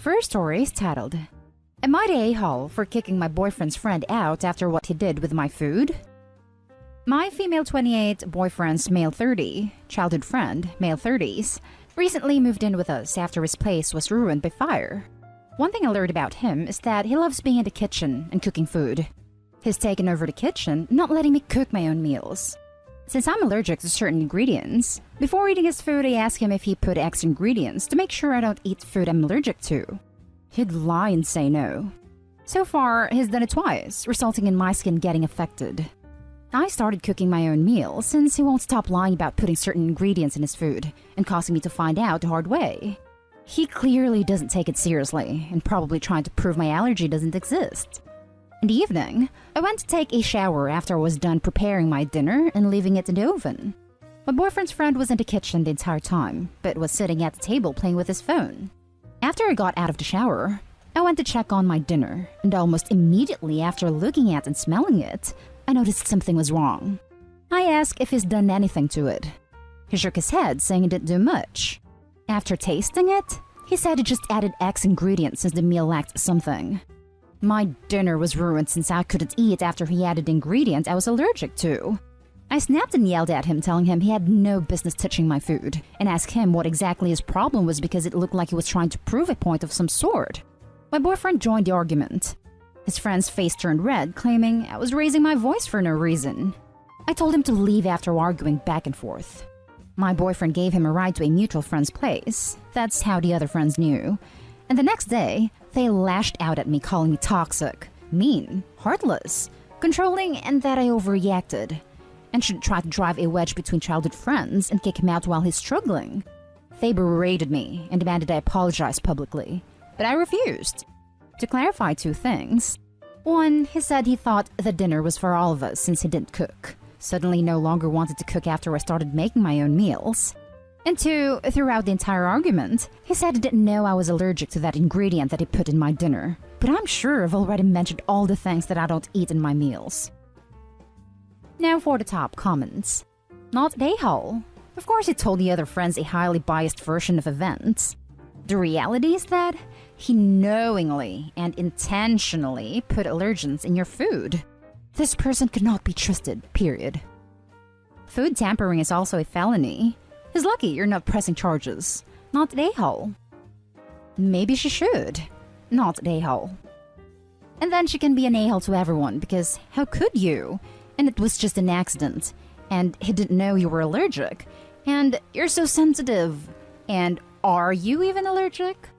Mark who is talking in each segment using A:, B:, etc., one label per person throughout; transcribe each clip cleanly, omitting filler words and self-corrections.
A: First story is titled, Am I the a-hole for kicking my boyfriend's friend out after what he did with my food? My female 28, boyfriend's male 30, childhood friend, male 30s, recently moved in with us after his place was ruined by fire. One thing I learned about him is that he loves being in the kitchen and cooking food. He's taken over the kitchen, not letting me cook my own meals. Since I'm allergic to certain ingredients, before eating his food I ask him if he put X ingredients to make sure I don't eat food I'm allergic to. He'd lie and say no. So far, he's done it twice, resulting in my skin getting affected. I started cooking my own meals since he won't stop lying about putting certain ingredients in his food and causing me to find out the hard way. He clearly doesn't take it seriously and probably trying to prove my allergy doesn't exist. In the evening, I went to take a shower after I was done preparing my dinner and leaving it in the oven. My boyfriend's friend was in the kitchen the entire time, but was sitting at the table playing with his phone. After I got out of the shower, I went to check on my dinner, and almost immediately after looking at and smelling it, I noticed something was wrong. I asked if he's done anything to it. He shook his head, saying he didn't do much. After tasting it, he said he just added X ingredients since the meal lacked something. My dinner was ruined since I couldn't eat after he added ingredients I was allergic to. I snapped and yelled at him, telling him he had no business touching my food, and asked him what exactly his problem was because it looked like he was trying to prove a point of some sort. My boyfriend joined the argument. His friend's face turned red, claiming I was raising my voice for no reason. I told him to leave after arguing back and forth. My boyfriend gave him a ride to a mutual friend's place. That's how the other friends knew. And the next day, they lashed out at me, calling me toxic, mean, heartless, controlling, and that I overreacted, and should try to drive a wedge between childhood friends and kick him out while he's struggling. They berated me and demanded I apologize publicly, but I refused. To clarify two things. One, he said he thought the dinner was for all of us since he didn't cook. Suddenly no longer wanted to cook after I started making my own meals. And two, throughout the entire argument, he said he didn't know I was allergic to that ingredient that he put in my dinner. But I'm sure I've already mentioned all the things that I don't eat in my meals. Now for the top comments. Not a-hole. Of course he told the other friends a highly biased version of events. The reality is that he knowingly and intentionally put allergens in your food. This person could not be trusted, period. Food tampering is also a felony. He's lucky you're not pressing charges. Not a-hole. Maybe she should. Not a-hole. And then she can be an a-hole to everyone because how could you? And it was just an accident. And he didn't know you were allergic. And you're so sensitive. And are you even allergic?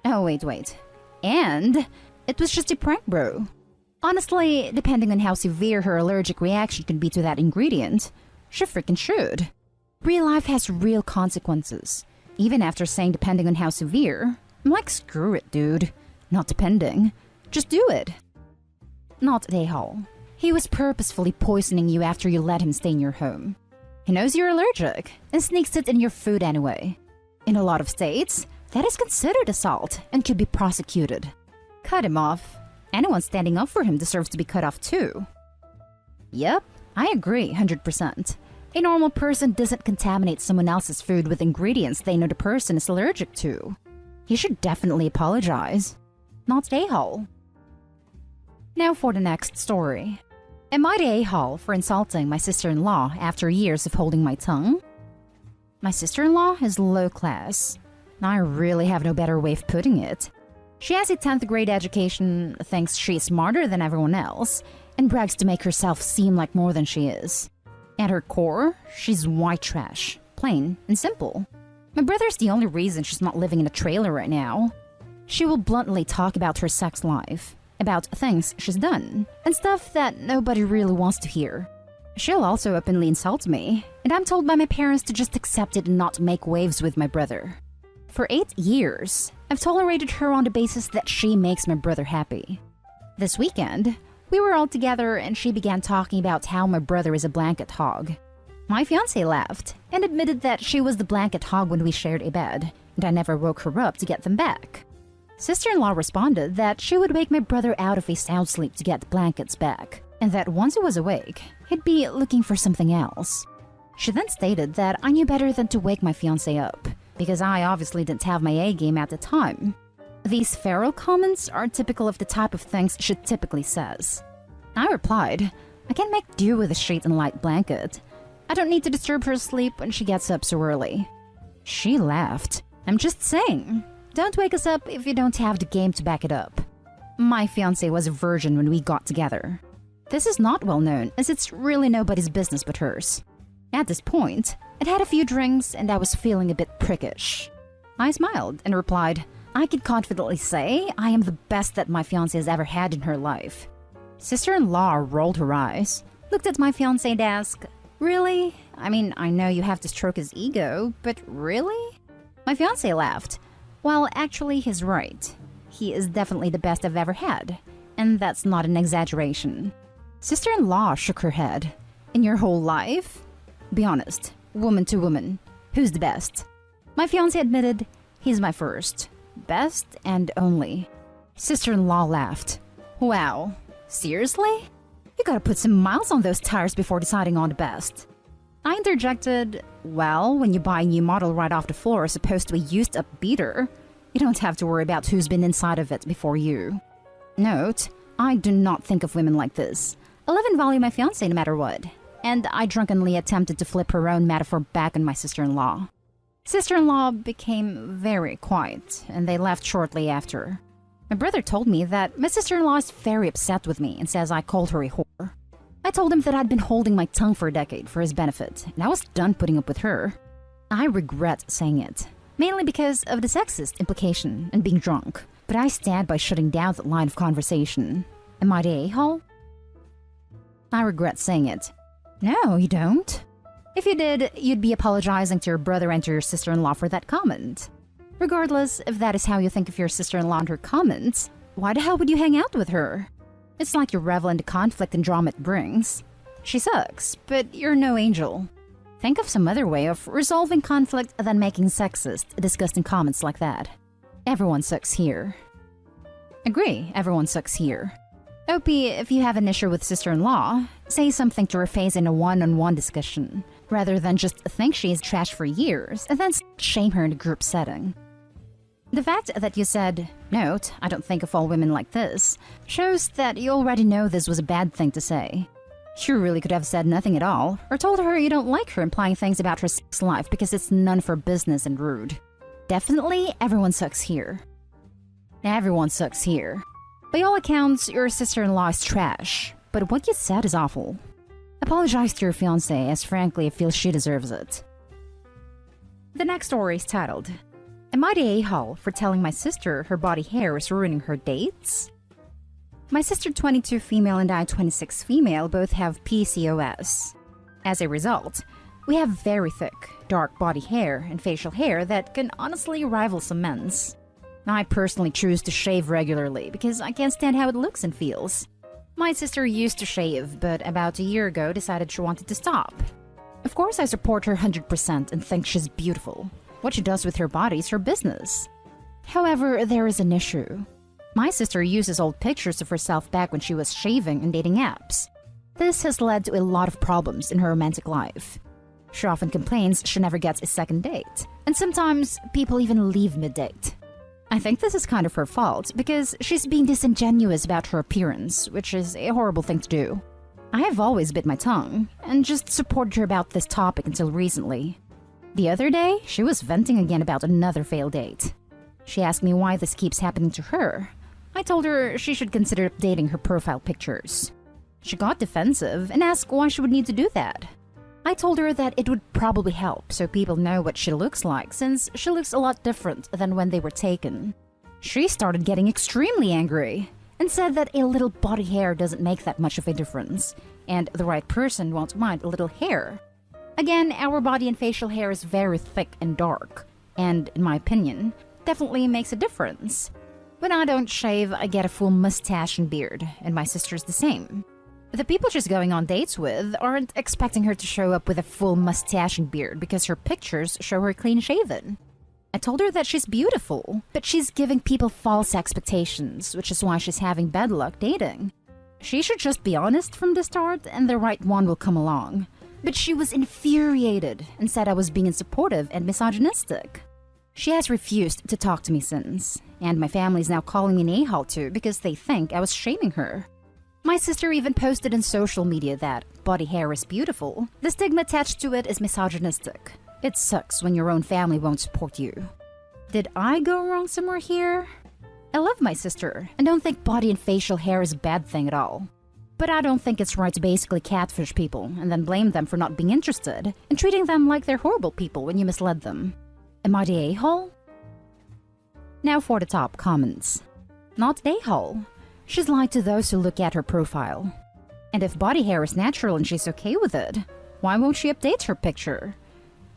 A: Oh, wait. And it was just a prank, bro. Honestly, depending on how severe her allergic reaction can be to that ingredient, she freaking should. Real life has real consequences. Even after saying depending on how severe, I'm like, screw it, dude. Not depending. Just do it. Not a-hole. He was purposefully poisoning you after you let him stay in your home. He knows you're allergic and sneaks it in your food anyway. In a lot of states, that is considered assault and could be prosecuted. Cut him off. Anyone standing up for him deserves to be cut off too. Yep, I agree 100%. A normal person doesn't contaminate someone else's food with ingredients they know the person is allergic to. He should definitely apologize. Not a-hole. Now for the next story. Am I the a-hole for insulting my sister-in-law after years of holding my tongue? My sister-in-law is low class. I really have no better way of putting it. She has a 10th grade education, thinks she's smarter than everyone else, and brags to make herself seem like more than she is. At her core, she's white trash, plain and simple. My brother's the only reason she's not living in a trailer right now. She will bluntly talk about her sex life, about things she's done, and stuff that nobody really wants to hear. She'll also openly insult me, and I'm told by my parents to just accept it and not make waves with my brother. For 8 years, I've tolerated her on the basis that she makes my brother happy. This weekend, we were all together and she began talking about how my brother is a blanket hog. My fiancé laughed and admitted that she was the blanket hog when we shared a bed, and I never woke her up to get them back. Sister-in-law responded that she would wake my brother out of a sound sleep to get the blankets back, and that once he was awake, he'd be looking for something else. She then stated that I knew better than to wake my fiancé up, because I obviously didn't have my A game at the time. These feral comments are typical of the type of things she typically says. I replied, I can make do with a sheet and light blanket. I don't need to disturb her sleep when she gets up so early. She laughed. I'm just saying. Don't wake us up if you don't have the game to back it up. My fiancé was a virgin when we got together. This is not well known, as it's really nobody's business but hers. At this point, I'd had a few drinks and I was feeling a bit prickish. I smiled and replied, I can confidently say I am the best that my fiancé has ever had in her life. Sister-in-law rolled her eyes, looked at my fiancé and asked, Really? I mean, I know you have to stroke his ego, but really? My fiancé laughed. Well, actually, he's right. He is definitely the best I've ever had, and that's not an exaggeration. Sister-in-law shook her head. In your whole life? Be honest, woman to woman, who's the best? My fiancé admitted, he's my first, best and only. Sister-in-law laughed. Wow, seriously? You gotta put some miles on those tires before deciding on the best. I interjected, well, when you buy a new model right off the floor as opposed to a used-up beater, you don't have to worry about who's been inside of it before you. Note, I do not think of women like this. I love and value my fiancé no matter what. And I drunkenly attempted to flip her own metaphor back on my sister-in-law. Sister-in-law became very quiet, and they left shortly after. My brother told me that my sister-in-law is very upset with me and says I called her a whore. I told him that I'd been holding my tongue for a decade for his benefit, and I was done putting up with her. I regret saying it, mainly because of the sexist implication and being drunk, but I stand by shutting down that line of conversation. Am I the a-hole? I regret saying it. No, you don't. If you did, you'd be apologizing to your brother and to your sister-in-law for that comment. Regardless if that is how you think of your sister-in-law and her comments, why the hell would you hang out with her? It's like you revel in the conflict and drama it brings. She sucks, but you're no angel. Think of some other way of resolving conflict than making sexist, disgusting comments like that. Everyone sucks here. Agree, everyone sucks here. OP, if you have an issue with sister-in-law, say something to her face in a one-on-one discussion, rather than just think she's trash for years and then shame her in a group setting. The fact that you said, note, I don't think of all women like this, shows that you already know this was a bad thing to say. You really could have said nothing at all, or told her you don't like her implying things about her sex life because it's none of her business and rude. Definitely, everyone sucks here. Everyone sucks here. By all accounts, your sister-in-law is trash, but what you said is awful. Apologize to your fiancé, as frankly I feel she deserves it. The next story is titled, Am I the a-hole for telling my sister her body hair is ruining her dates? My sister 22 female and I 26 female both have PCOS. As a result, we have very thick, dark body hair and facial hair that can honestly rival some men's. I personally choose to shave regularly because I can't stand how it looks and feels. My sister used to shave, but about a year ago decided she wanted to stop. Of course I support her 100% and think she's beautiful. What she does with her body is her business. However, there is an issue. My sister uses old pictures of herself back when she was shaving and dating apps. This has led to a lot of problems in her romantic life. She often complains she never gets a second date, and sometimes people even leave mid-date. I think this is kind of her fault because she's being disingenuous about her appearance, which is a horrible thing to do. I have always bit my tongue and just supported her about this topic until recently. The other day, she was venting again about another failed date. She asked me why this keeps happening to her. I told her she should consider updating her profile pictures. She got defensive and asked why she would need to do that. I told her that it would probably help so people know what she looks like since she looks a lot different than when they were taken. She started getting extremely angry and said that a little body hair doesn't make that much of a difference and the right person won't mind a little hair. Again, our body and facial hair is very thick and dark and, in my opinion, definitely makes a difference. When I don't shave, I get a full mustache and beard, and my sister's the same. The people she's going on dates with aren't expecting her to show up with a full mustache and beard because her pictures show her clean-shaven. I told her that she's beautiful, but she's giving people false expectations, which is why she's having bad luck dating. She should just be honest from the start and the right one will come along. But she was infuriated and said I was being unsupportive and misogynistic. She has refused to talk to me since, and my family is now calling me an a-hole too because they think I was shaming her. My sister even posted on social media that body hair is beautiful. The stigma attached to it is misogynistic. It sucks when your own family won't support you. Did I go wrong somewhere here? I love my sister and don't think body and facial hair is a bad thing at all. But I don't think it's right to basically catfish people and then blame them for not being interested and treating them like they're horrible people when you misled them. Am I the a-hole? Now for the top comments. Not a-hole. She's lied to those who look at her profile. And if body hair is natural and she's okay with it, why won't she update her picture?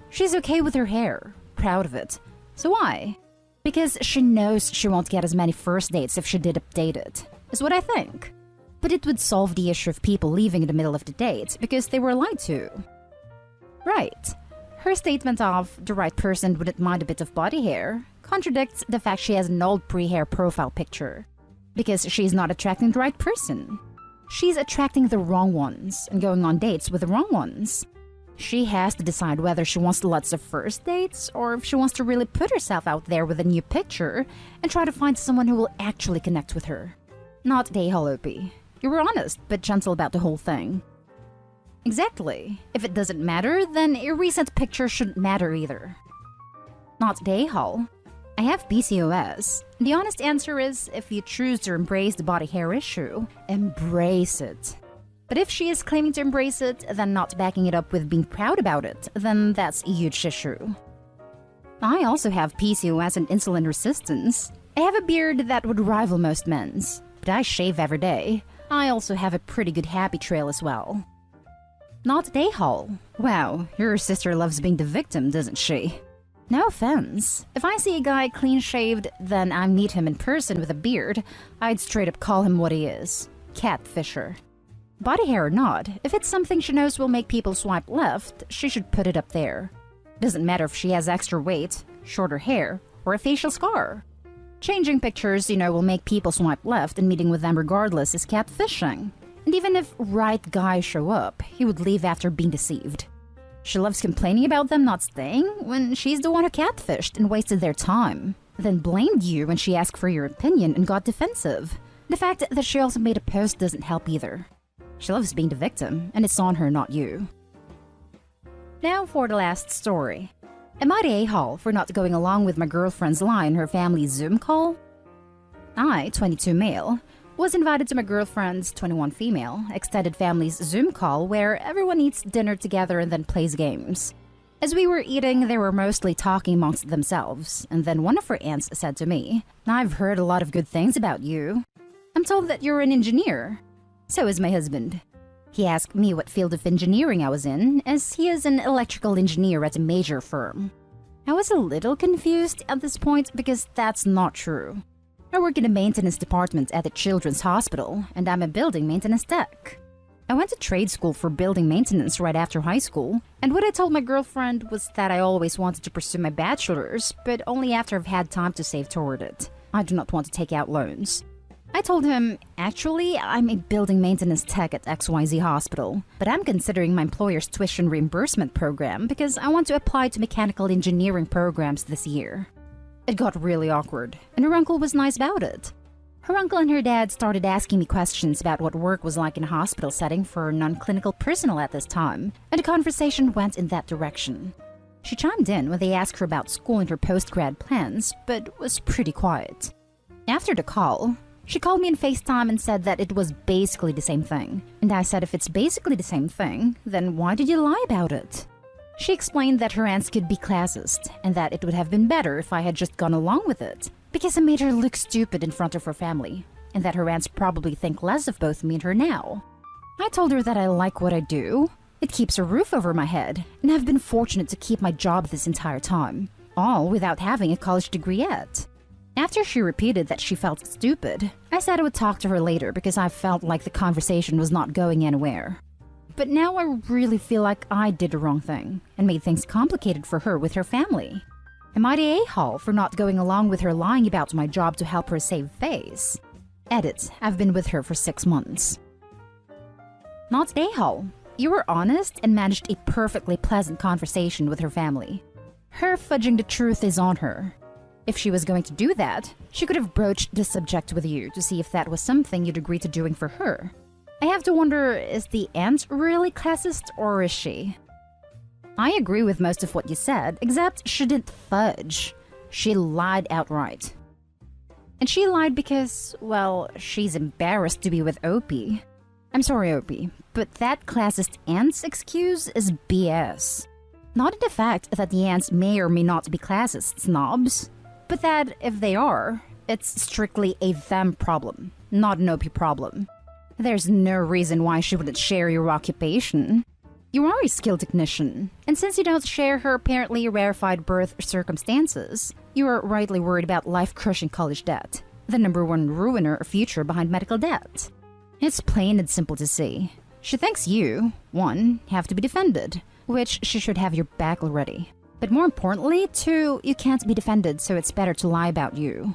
A: She's okay with her hair, proud of it. So why? Because she knows she won't get as many first dates if she did update it, is what I think. But it would solve the issue of people leaving in the middle of the date because they were lied to. Right. Her statement of the right person wouldn't mind a bit of body hair contradicts the fact she has an old pre-hair profile picture. Because she's not attracting the right person. She's attracting the wrong ones and going on dates with the wrong ones. She has to decide whether she wants lots of first dates or if she wants to really put herself out there with a new picture and try to find someone who will actually connect with her. Not the a-hole OP. You were honest but gentle about the whole thing. Exactly. If it doesn't matter, then a recent picture shouldn't matter either. Not the a-hole. I have PCOS. The honest answer is, if you choose to embrace the body hair issue, embrace it. But if she is claiming to embrace it, then not backing it up with being proud about it, then that's a huge issue. I also have PCOS and insulin resistance. I have a beard that would rival most men's, but I shave every day. I also have a pretty good happy trail as well. Not the a-hole. Wow, your sister loves being the victim, doesn't she? No offense. If I see a guy clean-shaved, then I meet him in person with a beard, I'd straight up call him what he is. Catfisher. Body hair or not, if it's something she knows will make people swipe left, she should put it up there. Doesn't matter if she has extra weight, shorter hair, or a facial scar. Changing pictures, will make people swipe left and meeting with them regardless is catfishing. And even if right guys show up, he would leave after being deceived. She loves complaining about them not staying when she's the one who catfished and wasted their time, then blamed you when she asked for your opinion and got defensive. The fact that she also made a post doesn't help either. She loves being the victim, and it's on her, not you. Now for the last story. Am I the a-hole for not going along with my girlfriend's lie in her family's Zoom call? I, 22 male, was invited to my girlfriend's 21 female extended family's Zoom call where everyone eats dinner together and then plays games. As we were eating, they were mostly talking amongst themselves, and then one of her aunts said to me, "I've heard a lot of good things about you. I'm told that you're an engineer." So is my husband. He asked me what field of engineering I was in, as he is an electrical engineer at a major firm. I was a little confused at this point because that's not true. I work in the maintenance department at the Children's Hospital, and I'm a building maintenance tech. I went to trade school for building maintenance right after high school, and what I told my girlfriend was that I always wanted to pursue my bachelor's, but only after I've had time to save toward it. I do not want to take out loans. I told him, actually, I'm a building maintenance tech at XYZ Hospital, but I'm considering my employer's tuition reimbursement program because I want to apply to mechanical engineering programs this year. It got really awkward, and her uncle was nice about it. Her uncle and her dad started asking me questions about what work was like in a hospital setting for non-clinical personnel at this time, and the conversation went in that direction. She chimed in when they asked her about school and her post-grad plans, but was pretty quiet. After the call, she called me on FaceTime and said that it was basically the same thing, and I said if it's basically the same thing, then why did you lie about it? She explained that her aunts could be classist, and that it would have been better if I had just gone along with it, because I made her look stupid in front of her family, and that her aunts probably think less of both me and her now. I told her that I like what I do. It keeps a roof over my head, and I've been fortunate to keep my job this entire time, all without having a college degree yet. After she repeated that she felt stupid, I said I would talk to her later because I felt like the conversation was not going anywhere. But now I really feel like I did the wrong thing and made things complicated for her with her family. Am I the a-hole for not going along with her lying about my job to help her save face? Edit, I've been with her for 6 months. Not the a-hole. You were honest and managed a perfectly pleasant conversation with her family. Her fudging the truth is on her. If she was going to do that, she could have broached the subject with you to see if that was something you'd agree to doing for her. I have to wonder, is the aunt really classist or is she? I agree with most of what you said, except she didn't fudge. She lied outright. And she lied because, well, she's embarrassed to be with Opie. I'm sorry, Opie, but that classist aunt's excuse is BS. Not in the fact that the aunts may or may not be classist snobs, but that if they are, it's strictly a them problem, not an Opie problem. There's no reason why she wouldn't share your occupation. You are a skilled technician, and since you don't share her apparently rarefied birth circumstances, you are rightly worried about life-crushing college debt, the #1 ruiner of future behind medical debt. It's plain and simple to see. She thinks you, 1, have to be defended, which she should have your back already. But more importantly, 2, you can't be defended, so it's better to lie about you.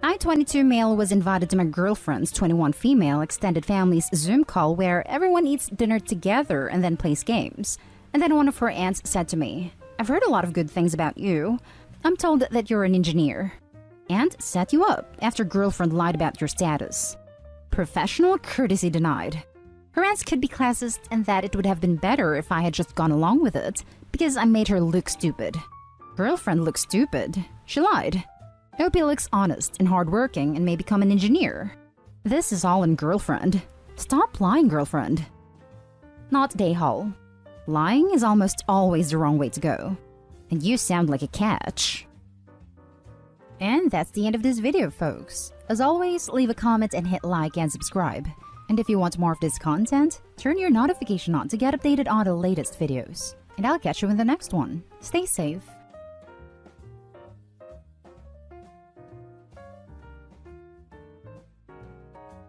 A: I, 22 male, was invited to my girlfriend's 21 female extended family's Zoom call where everyone eats dinner together and then plays games. And then one of her aunts said to me, "I've heard a lot of good things about you. I'm told that you're an engineer." Aunt set you up after girlfriend lied about your status. Professional courtesy denied. Her aunts could be classist and that it would have been better if I had just gone along with it because I made her look stupid. Girlfriend looks stupid. She lied. Opie looks honest and hardworking and may become an engineer. This is all in girlfriend. Stop lying, girlfriend. Not Dayhall. Lying is almost always the wrong way to go. And you sound like a catch. And that's the end of this video, folks. As always, leave a comment and hit like and subscribe. And if you want more of this content, turn your notification on to get updated on the latest videos. And I'll catch you in the next one. Stay safe.